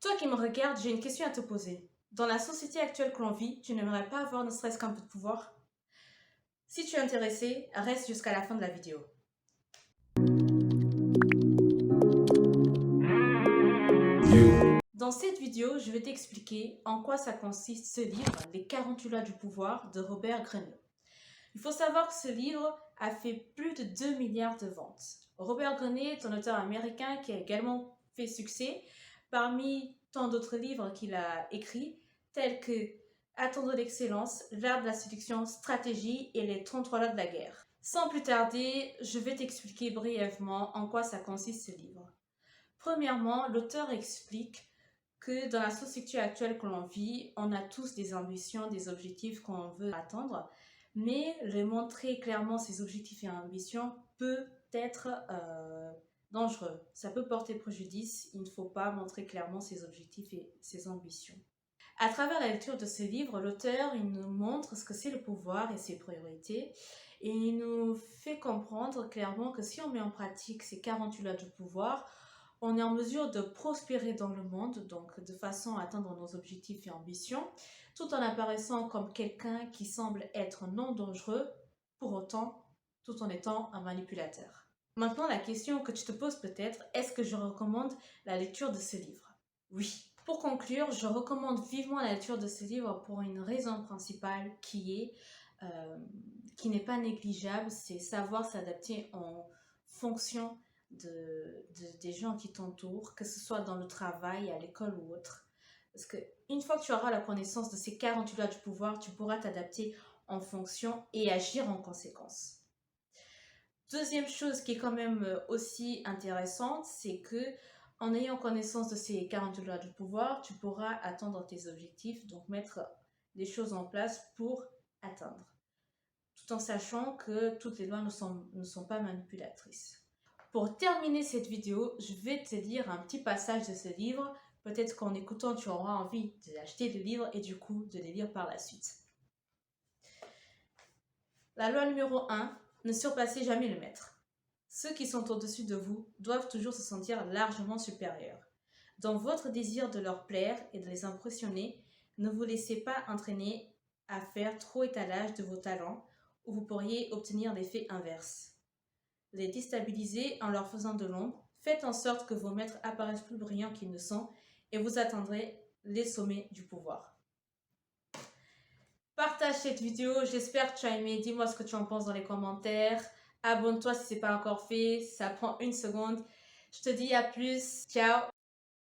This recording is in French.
Toi qui me regardes, j'ai une question à te poser. Dans la société actuelle que l'on vit, tu n'aimerais pas avoir ne serait-ce qu'un peu de pouvoir? Si tu es intéressé, reste jusqu'à la fin de la vidéo. Dans cette vidéo, je vais t'expliquer en quoi ça consiste ce livre, Les 48 lois du pouvoir de Robert Greene. Il faut savoir que ce livre a fait plus de 2 milliards de ventes. Robert Greene est un auteur américain qui a également fait succès parmi tant d'autres livres qu'il a écrits, tels que Attendre l'excellence, l'art de la séduction, stratégie et les 33 lois de la guerre. Sans plus tarder, je vais t'expliquer brièvement en quoi ça consiste ce livre. Premièrement, l'auteur explique que dans la société actuelle que l'on vit, on a tous des ambitions, des objectifs qu'on veut atteindre, mais le montrer clairement ses objectifs et ambitions peut être dangereux. Ça peut porter préjudice. Il ne faut pas montrer clairement ses objectifs et ses ambitions. À travers la lecture de ce livre, l'auteur il nous montre ce que c'est le pouvoir et ses priorités. Et il nous fait comprendre clairement que si on met en pratique ces 48 lois du pouvoir, on est en mesure de prospérer dans le monde, donc de façon à atteindre nos objectifs et ambitions, tout en apparaissant comme quelqu'un qui semble être non dangereux, pour autant, tout en étant un manipulateur. Maintenant, la question que tu te poses peut-être, est-ce que je recommande la lecture de ce livre? Oui. Pour conclure, je recommande vivement la lecture de ce livre pour une raison principale qui n'est pas négligeable, c'est savoir s'adapter en fonction des gens qui t'entourent, que ce soit dans le travail, à l'école ou autre. Parce qu'une fois que tu auras la connaissance de ces 48 lois du pouvoir, tu pourras t'adapter en fonction et agir en conséquence. Deuxième chose qui est quand même aussi intéressante, c'est que en ayant connaissance de ces 48 lois du pouvoir, tu pourras atteindre tes objectifs, donc mettre les choses en place pour atteindre. Tout en sachant que toutes les lois ne sont pas manipulatrices. Pour terminer cette vidéo, je vais te lire un petit passage de ce livre. Peut-être qu'en écoutant, tu auras envie d'acheter le livre et du coup de les lire par la suite. La loi numéro 1, ne surpassez jamais le maître. Ceux qui sont au-dessus de vous doivent toujours se sentir largement supérieurs. Dans votre désir de leur plaire et de les impressionner, ne vous laissez pas entraîner à faire trop étalage de vos talents ou vous pourriez obtenir l'effet inverse. Les déstabiliser en leur faisant de l'ombre, faites en sorte que vos maîtres apparaissent plus brillants qu'ils ne sont et vous atteindrez les sommets du pouvoir. Partage cette vidéo, j'espère que tu as aimé, dis-moi ce que tu en penses dans les commentaires. Abonne-toi si ce n'est pas encore fait, ça prend une seconde. Je te dis à plus, ciao!